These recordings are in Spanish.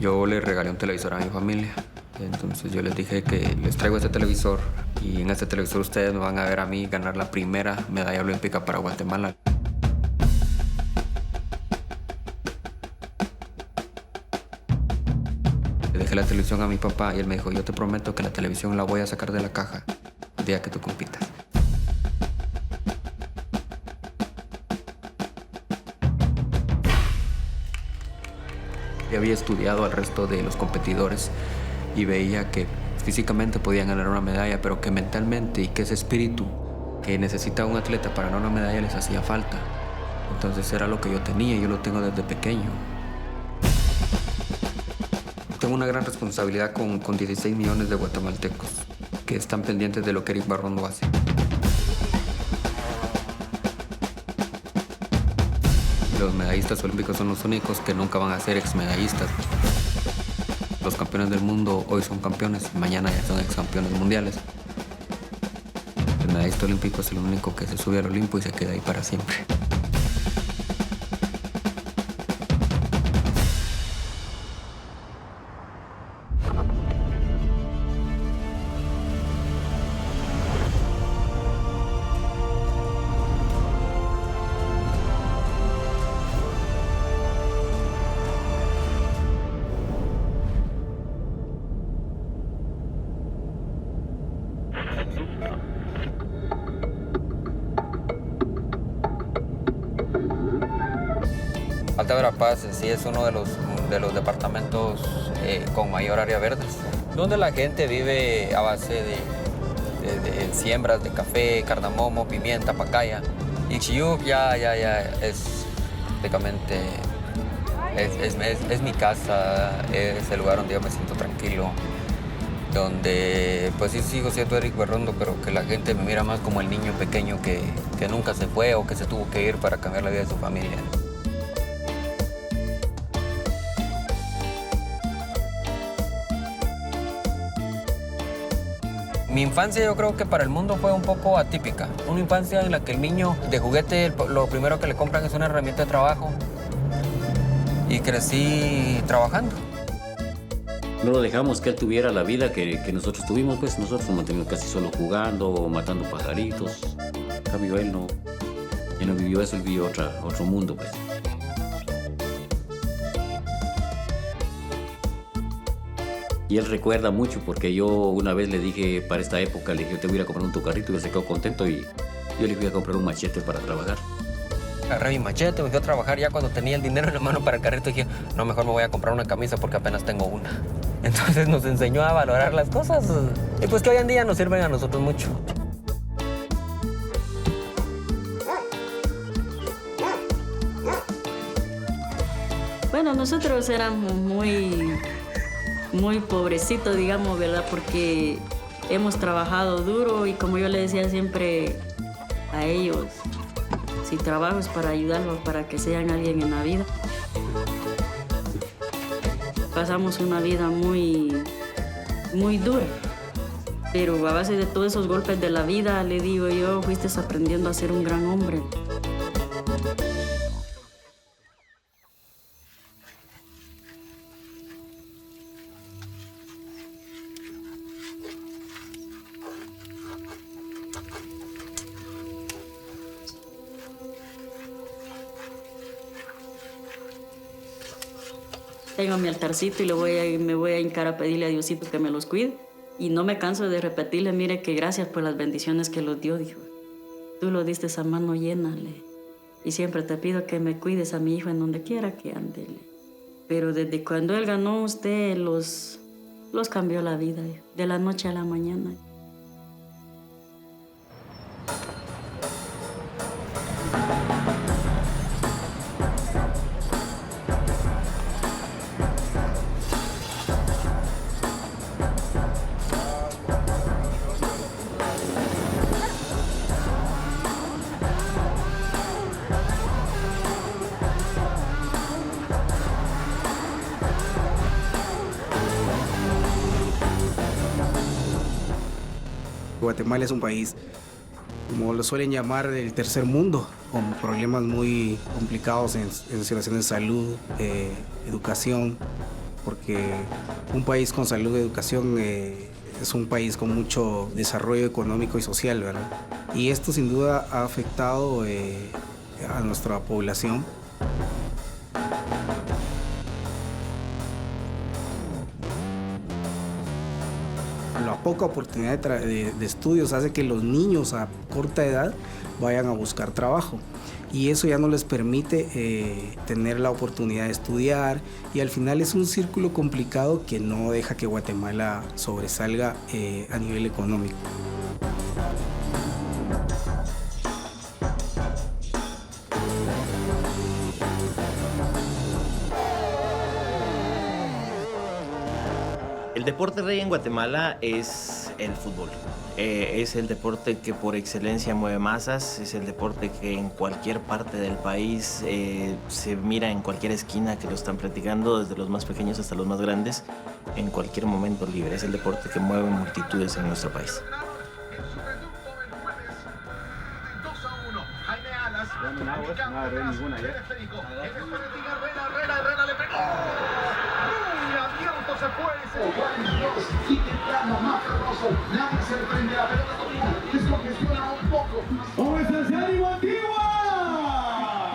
Yo le regalé un televisor a mi familia. Entonces yo les dije que les traigo este televisor y en este televisor ustedes me van a ver a mí ganar la primera medalla olímpica para Guatemala. Le dejé la televisión a mi papá y él me dijo, yo te prometo que la televisión la voy a sacar de la caja el día que tú compitas. Yo había estudiado al resto de los competidores y veía que físicamente podían ganar una medalla, pero que mentalmente y que ese espíritu que necesita un atleta para ganar una medalla les hacía falta. Entonces era lo que yo tenía y yo lo tengo desde pequeño. Tengo una gran responsabilidad con 16 millones de guatemaltecos que están pendientes de lo que Eric Barrondo hace. Los medallistas olímpicos son los únicos que nunca van a ser exmedallistas. Los campeones del mundo hoy son campeones y mañana ya son excampeones mundiales. El medallista olímpico es el único que se sube al Olimpo y se queda ahí para siempre. Alta Verapaz sí es uno de los departamentos con mayor área verdes, donde la gente vive a base de siembras de café, cardamomo, pimienta, pacaya. Y Ixiyuc ya es prácticamente es mi casa, es el lugar donde yo me siento tranquilo, donde pues sí sigo siendo Eric Barrondo, pero que la gente me mira más como el niño pequeño que nunca se fue o que se tuvo que ir para cambiar la vida de su familia. Mi infancia yo creo que para el mundo fue un poco atípica. Una infancia en la que el niño de juguete lo primero que le compran es una herramienta de trabajo. Y crecí trabajando. No lo dejamos que él tuviera la vida que nosotros tuvimos, pues nosotros nos mantenimos casi solo jugando o matando pajaritos. En cambio él no vivió eso, él vivió otro mundo, pues. Y él recuerda mucho porque yo una vez le dije, para esta época, le dije, yo te voy a ir a comprar un tu carrito y él se quedó contento y yo le fui a comprar un machete para trabajar. Agarré mi machete, me fui a trabajar ya cuando tenía el dinero en la mano para el carrito dije, no, mejor me voy a comprar una camisa porque apenas tengo una. Entonces nos enseñó a valorar las cosas y pues que hoy en día nos sirven a nosotros mucho. Bueno, nosotros éramos muy pobrecitos, digamos, ¿verdad? Porque hemos trabajado duro y como yo le decía siempre a ellos, si trabajo es para ayudarlos, para que sean alguien en la vida. Pasamos una vida muy dura, pero a base de todos esos golpes de la vida, le digo yo, fuiste aprendiendo a ser un gran hombre. Tengo mi altarcito y me voy a hincar a pedirle a Diosito que me los cuide. Y no me canso de repetirle, mire que gracias por las bendiciones que los dio, dijo. Tú lo diste a mano llena, y siempre te pido que me cuides a mi hijo en donde quiera que ande. Pero desde cuando él ganó, usted los cambió la vida, de la noche a la mañana. Guatemala es un país, como lo suelen llamar, del tercer mundo, con problemas muy complicados en situaciones de salud, educación. porque un país con salud y educación es un país con mucho desarrollo económico y social, ¿verdad? Y esto sin duda ha afectado a nuestra población. La poca oportunidad de estudios hace que los niños a corta edad vayan a buscar trabajo. Y eso ya no les permite tener la oportunidad de estudiar, y al final es un círculo complicado que no deja que Guatemala sobresalga a nivel económico. El deporte rey en Guatemala es el fútbol. Es el deporte que por excelencia mueve masas, es el deporte que en cualquier parte del país se mira en cualquier esquina que lo están practicando, desde los más pequeños hasta los más grandes, en cualquier momento libre. Es el deporte que mueve multitudes en nuestro país. ¿Cómo estás, ánimo, Antigua?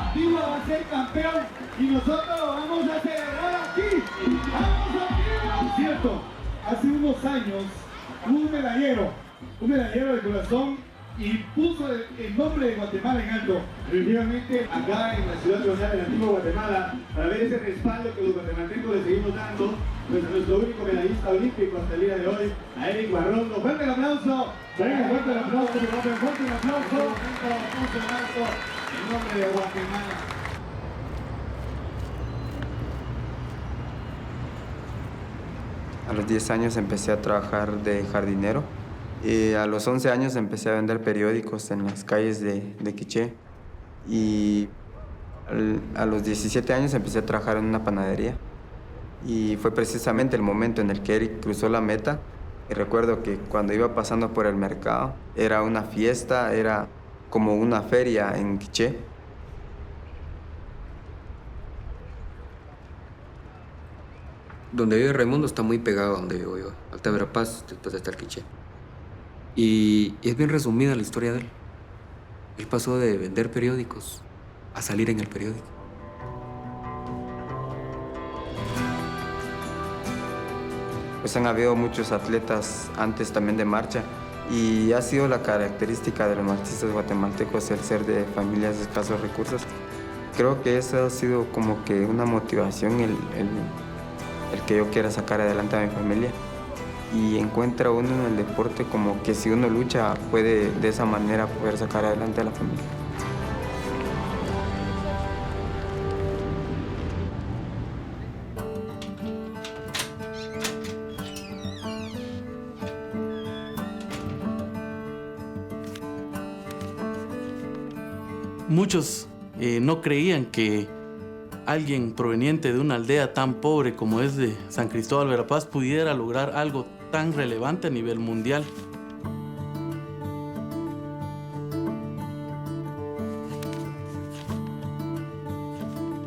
Antigua va a ser campeón y nosotros lo vamos a celebrar aquí. ¡Vamos, Antigua! Es cierto, hace unos años un medallero de corazón, y puso el nombre de Guatemala en alto, efectivamente acá en la ciudad colonial de Antigua Guatemala, para ver ese respaldo que los guatemaltecos le seguimos dando pues a nuestro único medallista olímpico hasta el día de hoy, a Eric Guarrondo. ¡Fuerte el aplauso! Venga, fuerte el aplauso, fuerte el aplauso. En nombre de Guatemala. A los 10 años empecé a trabajar de jardinero. Y a los 11 años empecé a vender periódicos en las calles de Quiché. Y a los 17 años empecé a trabajar en una panadería. Y fue precisamente el momento en el que Eric cruzó la meta. Y recuerdo que cuando iba pasando por el mercado, era una fiesta, era como una feria en Quiché. Donde vive Raimundo está muy pegado a donde vivo yo, Alta Verapaz, después está el Quiché. Y es bien resumida la historia de él. Él pasó de vender periódicos a salir en el periódico. Pues han habido muchos atletas antes también de marcha, y ha sido la característica de los marchistas guatemaltecos el ser de familias de escasos recursos. Creo que eso ha sido como que una motivación el que yo quiera sacar adelante a mi familia. Y encuentra uno en el deporte como que si uno lucha puede de esa manera poder sacar adelante a la familia. Muchos no creían que alguien proveniente de una aldea tan pobre como es de San Cristóbal Verapaz pudiera lograr algo tan relevante a nivel mundial.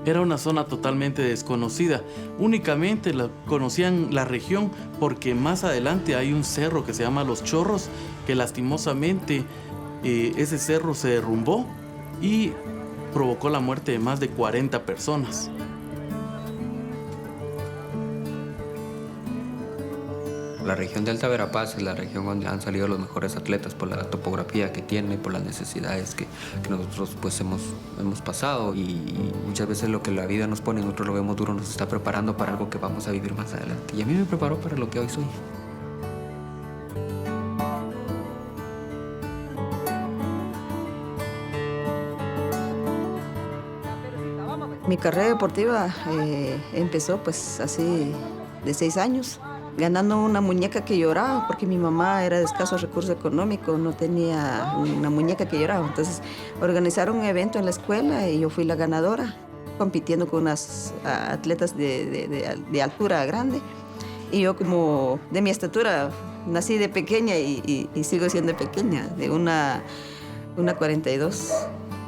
Era una zona totalmente desconocida. Únicamente conocían la región porque más adelante hay un cerro que se llama Los Chorros, que lastimosamente ese cerro se derrumbó y provocó la muerte de más de 40 personas. La región de Alta Verapaz es la región donde han salido los mejores atletas por la topografía que tiene, por las necesidades que nosotros pues hemos pasado, y muchas veces lo que la vida nos pone, nosotros lo vemos duro, nos está preparando para algo que vamos a vivir más adelante. Y a mí me preparó para lo que hoy soy. Mi carrera deportiva empezó pues así de 6 años, ganando una muñeca que lloraba, porque mi mamá era de escasos recursos económicos, no tenía una muñeca que lloraba. Entonces organizaron un evento en la escuela y yo fui la ganadora, compitiendo con unas atletas de altura grande. Y yo, como de mi estatura, nací de pequeña y sigo siendo pequeña, de una 42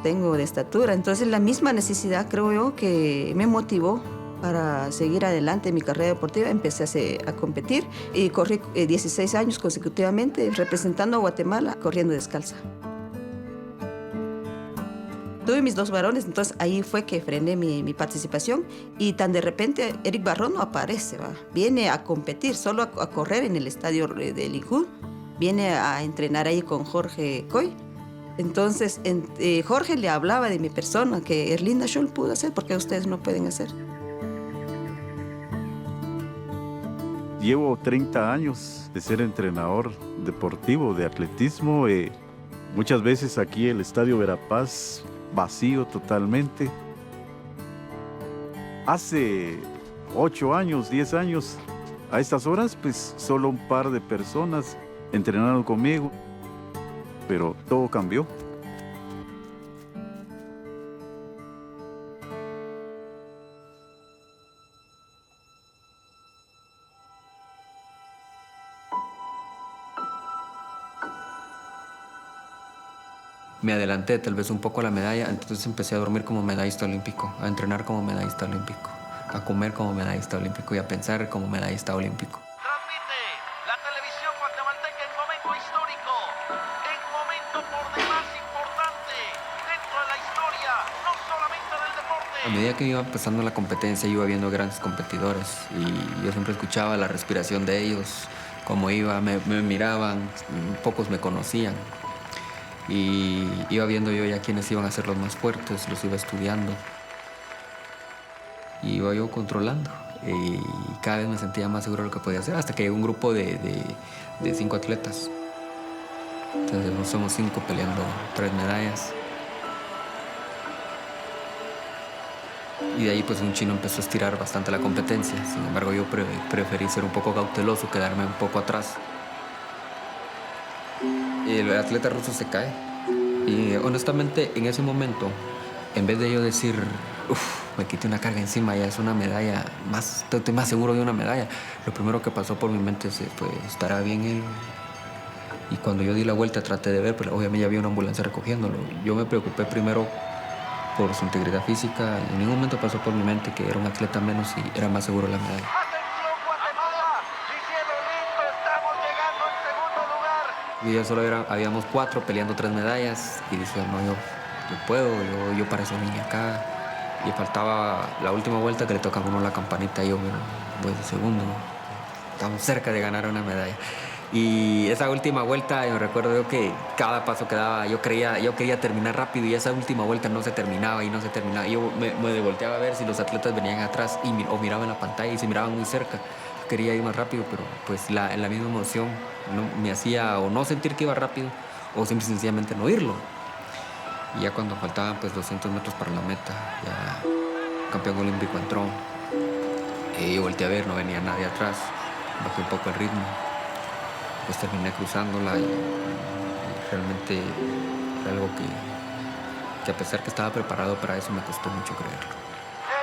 tengo de estatura. Entonces la misma necesidad, creo yo, que me motivó Para seguir adelante en mi carrera deportiva empecé a competir y corrí 16 años consecutivamente representando a Guatemala corriendo descalza. Tuve mis 2 varones, entonces ahí fue que frené mi participación y tan de repente Eric Barrón no aparece, ¿va? Viene a competir, solo a correr en el estadio de Likud, viene a entrenar ahí con Jorge Coy. Entonces Jorge le hablaba de mi persona, que Erlinda Scholl pudo hacer, porque ustedes no pueden hacer. Llevo 30 años de ser entrenador deportivo de atletismo. Muchas veces aquí el Estadio Verapaz vacío totalmente. Hace 8 años, 10 años, a estas horas, pues solo un par de personas entrenaron conmigo, pero todo cambió. Me adelanté tal vez un poco a la medalla, entonces empecé a dormir como medallista olímpico, a entrenar como medallista olímpico, a comer como medallista olímpico y a pensar como medallista olímpico. Transmite la televisión guatemalteca en momento histórico, en momento por demás importante dentro de la historia, no solamente del deporte. A medida que iba pasando la competencia, iba viendo grandes competidores y yo siempre escuchaba la respiración de ellos, cómo iba, me miraban, pocos me conocían. Y iba viendo yo ya quiénes iban a ser los más fuertes, los iba estudiando. Y iba yo controlando. Y cada vez me sentía más seguro de lo que podía hacer, hasta que llegó un grupo de 5 atletas. Entonces somos 5 peleando 3 medallas. Y de ahí pues un chino empezó a estirar bastante la competencia. Sin embargo, yo preferí ser un poco cauteloso, quedarme un poco atrás. El atleta ruso se cae y honestamente en ese momento, en vez de yo decir, me quité una carga encima, ya es una medalla, estoy más seguro de una medalla, lo primero que pasó por mi mente fue, ¿estará bien él? Y cuando yo di la vuelta traté de ver, pero obviamente ya había una ambulancia recogiéndolo. Yo me preocupé primero por su integridad física, en ningún momento pasó por mi mente que era un atleta menos y era más seguro la medalla. Y ya solo habíamos 4 peleando 3 medallas y dije, no, yo puedo, yo para eso vine acá. Y faltaba la última vuelta que le toca a uno la campanita y yo voy de segundo. Estamos cerca de ganar una medalla. Y esa última vuelta, yo recuerdo yo que cada paso que daba, yo quería terminar rápido y esa última vuelta no se terminaba y no se terminaba. Yo me volteaba a ver si los atletas venían atrás o miraban la pantalla y se miraban muy cerca. Quería ir más rápido, pero pues la misma emoción me hacía o no sentir que iba rápido o simple y sencillamente no irlo. Y ya cuando faltaban pues 200 metros para la meta, ya el campeón olímpico entró. Yo volteé a ver, no venía nadie atrás, bajé un poco el ritmo. Pues terminé cruzándola y realmente era algo que a pesar que estaba preparado para eso me costó mucho creerlo.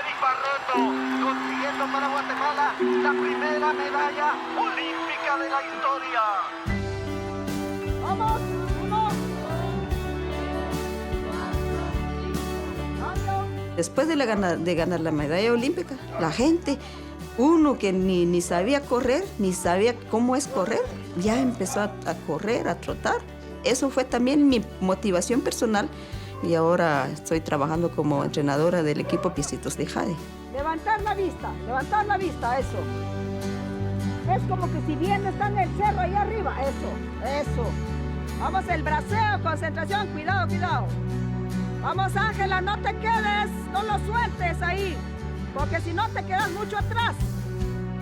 Eric Barreto consiguiendo para Guatemala la primera medalla olímpica de la historia. ¡Vamos! ¡Uno! Después de ganar la medalla olímpica, la gente, uno que ni sabía correr, ni sabía cómo es correr, ya empezó a correr, a trotar. Eso fue también mi motivación personal y ahora estoy trabajando como entrenadora del equipo Piecitos de Jade. Levantar la vista, eso. Es como que si bien está en el cerro ahí arriba, eso. Vamos, el braceo, concentración, cuidado. Vamos, Ángela, no te quedes, no lo sueltes ahí, porque si no te quedas mucho atrás.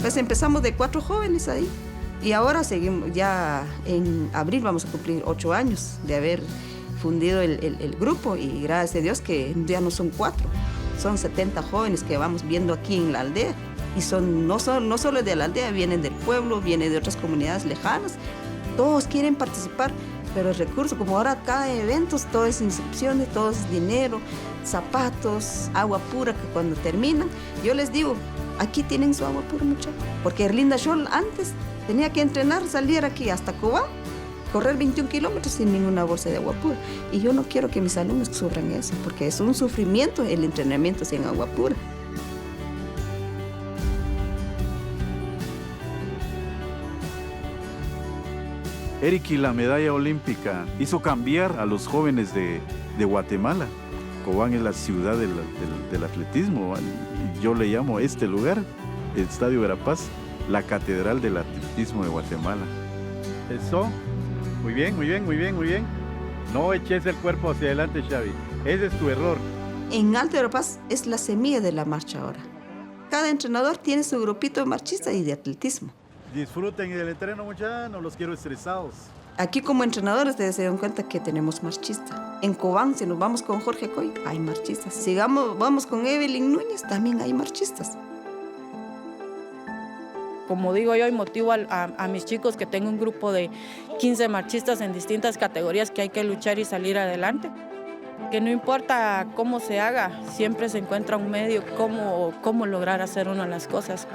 Pues empezamos de 4 jóvenes ahí y ahora seguimos, ya en abril vamos a cumplir 8 años de haber fundido el grupo y gracias a Dios que ya no son 4, son 70 jóvenes que vamos viendo aquí en la aldea y no solo de la aldea, vienen del pueblo, vienen de otras comunidades lejanas, todos quieren participar, pero el recurso, como ahora cada evento, todo es inscripciones, todo es dinero, zapatos, agua pura que cuando terminan, yo les digo, aquí tienen su agua pura, muchachos, porque Erlinda Scholl antes tenía que entrenar, salir aquí hasta Cobán, correr 21 kilómetros sin ninguna bolsa de agua pura. Y yo no quiero que mis alumnos sufran eso, porque es un sufrimiento el entrenamiento sin agua pura. Eric y la medalla olímpica hizo cambiar a los jóvenes de Guatemala. Cobán es la ciudad del atletismo. Yo le llamo a este lugar, el Estadio Verapaz, la catedral del atletismo de Guatemala. Eso, muy bien, muy bien, muy bien, muy bien. No eches el cuerpo hacia adelante, Xavi. Ese es tu error. En Alto Verapaz es la semilla de la marcha ahora. Cada entrenador tiene su grupito de marchistas y de atletismo. Disfruten del entreno, muchachos, no los quiero estresados. Aquí como entrenadores se dan cuenta que tenemos marchistas. En Cobán, si nos vamos con Jorge Coy, hay marchistas. Si vamos con Evelyn Núñez, también hay marchistas. Como digo yo, y motivo a mis chicos que tengo un grupo de 15 marchistas en distintas categorías que hay que luchar y salir adelante. Que no importa cómo se haga, siempre se encuentra un medio cómo lograr hacer una de las cosas.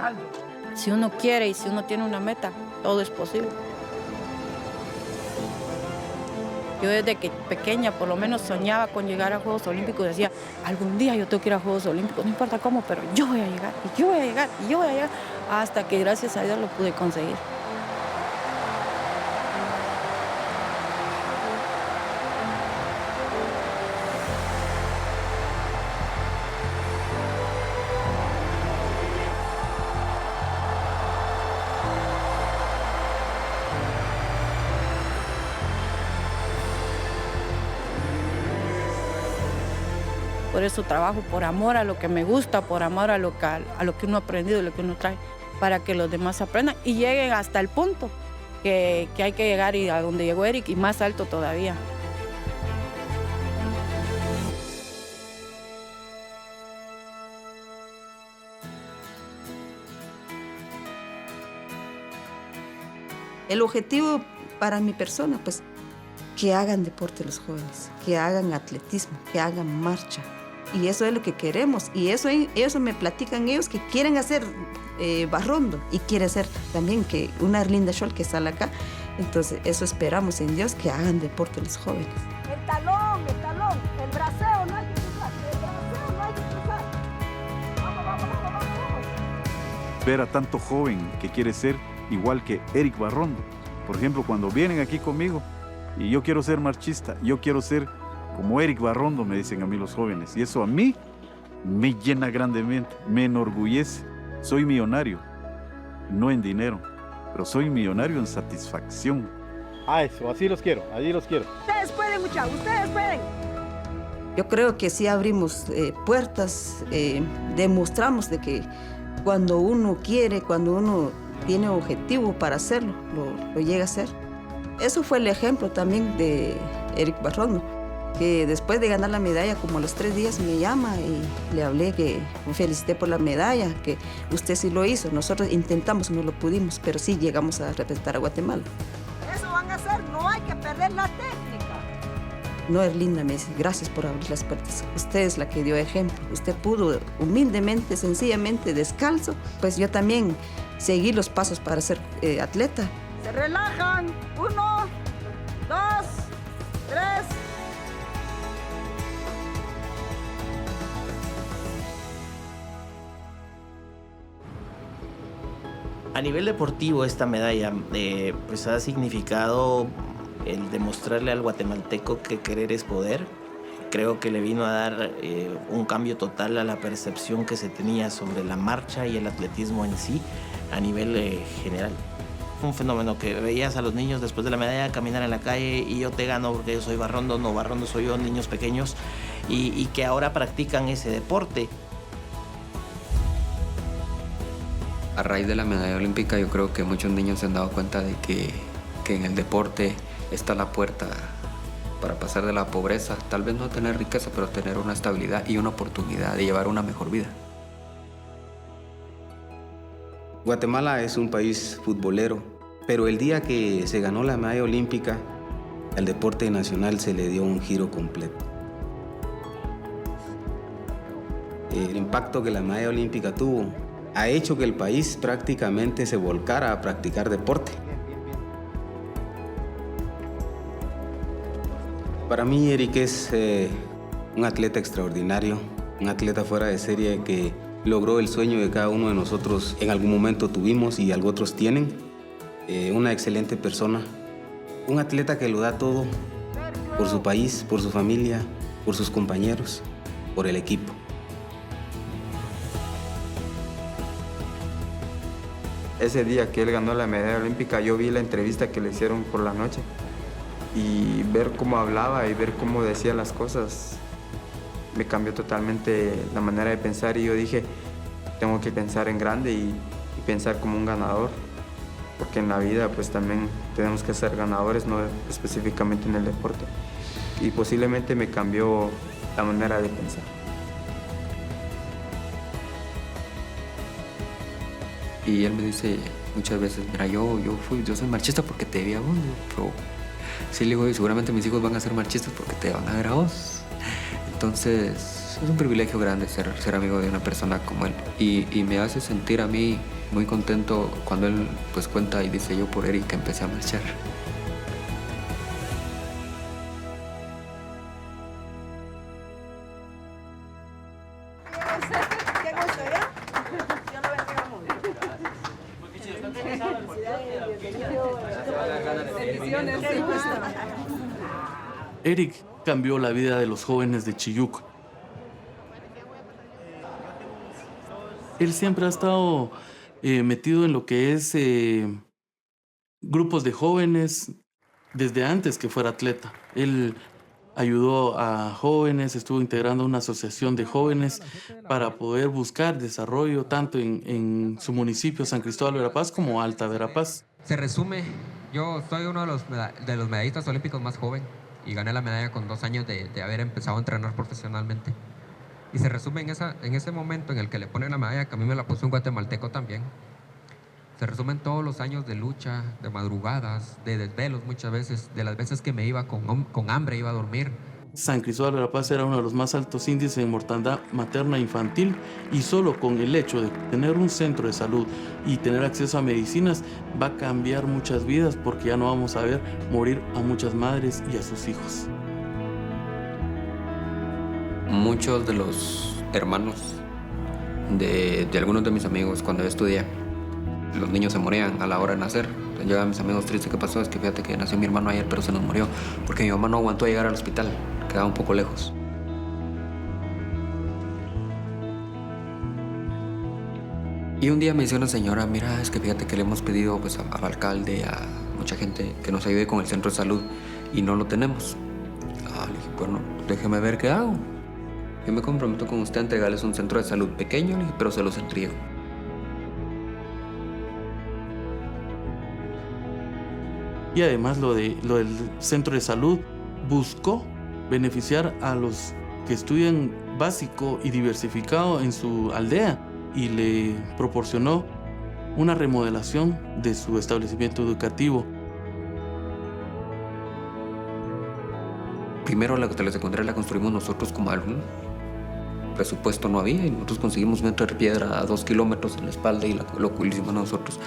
Si uno quiere y si uno tiene una meta, todo es posible. Yo desde que pequeña por lo menos soñaba con llegar a Juegos Olímpicos. Decía, algún día yo tengo que ir a Juegos Olímpicos, no importa cómo, pero yo voy a llegar, y yo voy a llegar, y yo voy a llegar. Hasta que gracias a Dios lo pude conseguir. Por eso trabajo, por amor a lo que me gusta, por amor a lo que uno ha aprendido, lo que uno trae, para que los demás aprendan y lleguen hasta el punto que hay que llegar y a donde llegó Eric y más alto todavía. El objetivo para mi persona, pues, que hagan deporte los jóvenes, que hagan atletismo, que hagan marcha. Y eso es lo que queremos. Y eso me platican ellos que quieren hacer Barrondo y quiere hacer también que una Erlinda Scholl que sale acá. Entonces eso esperamos en Dios, que hagan deporte los jóvenes. El talón, el braceo no hay que cruzar, el braceo no hay que cruzar. Vamos. Ver a tanto joven que quiere ser igual que Eric Barrondo. Por ejemplo, cuando vienen aquí conmigo y yo quiero ser marchista, yo quiero ser como Eric Barrondo, me dicen a mí los jóvenes. Y eso a mí me llena grandemente, me enorgullece. Soy millonario, no en dinero, pero soy millonario en satisfacción. Eso, así los quiero, allí los quiero. Ustedes pueden, muchachos, ustedes pueden. Yo creo que sí abrimos puertas, demostramos de que cuando uno quiere, cuando uno tiene objetivo para hacerlo, lo llega a hacer. Eso fue el ejemplo también de Eric Barrondo, que después de ganar la medalla, como a los 3 días me llama y le hablé que me felicité por la medalla, que usted sí lo hizo. Nosotros intentamos, no lo pudimos, pero sí llegamos a representar a Guatemala. Eso van a hacer, no hay que perder la técnica. No, Erlinda, me dice, gracias por abrir las puertas. Usted es la que dio ejemplo. Usted pudo humildemente, sencillamente, descalzo. Pues yo también seguí los pasos para ser atleta. Se relajan. 1, 2, 3. A nivel deportivo, esta medalla pues ha significado el demostrarle al guatemalteco que querer es poder. Creo que le vino a dar un cambio total a la percepción que se tenía sobre la marcha y el atletismo en sí a nivel general. Fue un fenómeno que veías a los niños después de la medalla caminar en la calle y yo te gano porque yo soy Barrondo, no, Barrondo soy yo, niños pequeños, y que ahora practican ese deporte. A raíz de la medalla olímpica yo creo que muchos niños se han dado cuenta de que en el deporte está la puerta para pasar de la pobreza, tal vez no tener riqueza, pero tener una estabilidad y una oportunidad de llevar una mejor vida. Guatemala es un país futbolero, pero el día que se ganó la medalla olímpica, al deporte nacional se le dio un giro completo. El impacto que la medalla olímpica tuvo ha hecho que el país prácticamente se volcara a practicar deporte. Para mí, Eric es un atleta extraordinario, un atleta fuera de serie que logró el sueño que cada uno de nosotros en algún momento tuvimos y otros tienen. Una excelente persona, Un atleta que lo da todo por su país, por su familia, por sus compañeros, por el equipo. Ese día que él ganó la medalla olímpica, yo vi la entrevista que le hicieron por la noche y ver cómo hablaba y ver cómo decía las cosas me cambió totalmente la manera de pensar, y yo dije, tengo que pensar en grande y pensar como un ganador, porque en la vida pues también tenemos que ser ganadores, no específicamente en el deporte, y posiblemente me cambió la manera de pensar. Y él me dice muchas veces, mira, yo soy marchista porque te vi a vos, pero sí le digo, seguramente mis hijos van a ser marchistas porque te van a ver a vos. Entonces es un privilegio grande ser amigo de una persona como él, y me hace sentir a mí muy contento cuando él pues cuenta y dice, yo por Eric empecé a marchar. Eric cambió la vida de los jóvenes de Chiyuco. Él siempre ha estado metido en lo que es grupos de jóvenes desde antes que fuera atleta. Él ayudó a jóvenes, estuvo integrando una asociación de jóvenes para poder buscar desarrollo tanto en su municipio, San Cristóbal Verapaz, como Alta Verapaz. Se resume, yo soy uno de los medallistas olímpicos más joven y gané la medalla con 2 años de haber empezado a entrenar profesionalmente. Y se resume en ese momento en el que le ponen la medalla, que a mí me la puso un guatemalteco también. Se resumen todos los años de lucha, de madrugadas, de desvelos muchas veces, de las veces que me iba con hambre, iba a dormir. San Cristóbal Verapaz era uno de los más altos índices en mortandad materna e infantil, y solo con el hecho de tener un centro de salud y tener acceso a medicinas va a cambiar muchas vidas, porque ya no vamos a ver morir a muchas madres y a sus hijos. Muchos de los hermanos de algunos de mis amigos, cuando yo estudié, los niños se morían a la hora de nacer. Llegaban mis amigos tristes, ¿qué pasó? Es que fíjate que nació mi hermano ayer, pero se nos murió porque mi mamá no aguantó llegar al hospital, quedaba un poco lejos. Y un día me dice una señora, mira, es que fíjate que le hemos pedido pues, al alcalde, a mucha gente que nos ayude con el centro de salud y no lo tenemos. Le dije, bueno, déjeme ver qué hago. Yo me comprometo con usted a entregarles un centro de salud pequeño, pero se los entrego. Y además lo del centro de salud buscó beneficiar a los que estudian básico y diversificado en su aldea, y le proporcionó una remodelación de su establecimiento educativo. Primero la telesecundaria la construimos nosotros como alumnos. Presupuesto no había y nosotros conseguimos meter piedra a 2 kilómetros en la espalda y lo hicimos nosotros.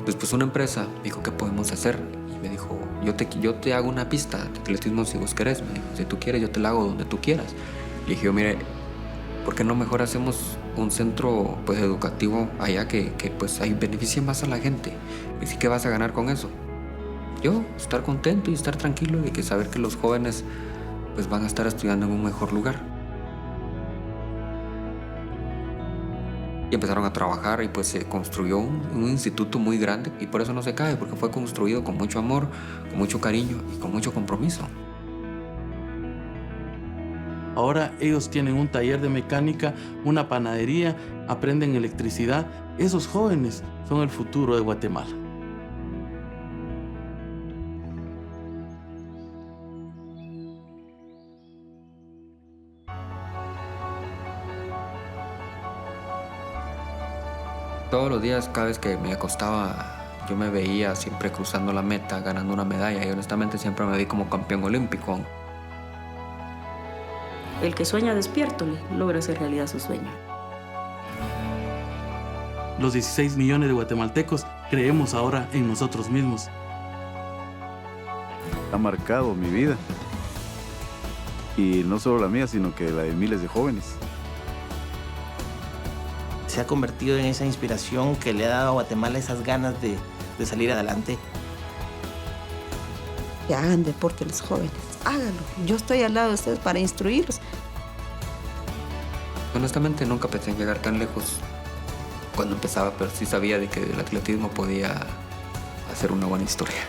Después una empresa me dijo, ¿qué podemos hacer? Y me dijo, yo te hago una pista de atletismo si vos querés. Me dijo, si tú quieres yo te la hago donde tú quieras. Le dije, mire, ¿por qué no mejor hacemos un centro pues, educativo allá que pues ahí beneficie más a la gente? Me dice, ¿qué vas a ganar con eso? Yo, estar contento y estar tranquilo y que saber que los jóvenes pues van a estar estudiando en un mejor lugar. Y empezaron a trabajar y pues se construyó un instituto muy grande, y por eso no se cae, porque fue construido con mucho amor, con mucho cariño y con mucho compromiso. Ahora ellos tienen un taller de mecánica, una panadería, aprenden electricidad. Esos jóvenes son el futuro de Guatemala. Todos los días, cada vez que me acostaba, yo me veía siempre cruzando la meta, ganando una medalla, y honestamente siempre me vi como campeón olímpico. El que sueña despierto logra hacer realidad su sueño. Los 16 millones de guatemaltecos creemos ahora en nosotros mismos. Ha marcado mi vida, y no solo la mía, sino que la de miles de jóvenes. Se ha convertido en esa inspiración que le ha dado a Guatemala esas ganas de salir adelante. que hagan deporte los jóvenes. Háganlo. Yo estoy al lado de ustedes para instruirlos. Honestamente nunca pensé en llegar tan lejos cuando empezaba, pero sí sabía de que el atletismo podía hacer una buena historia.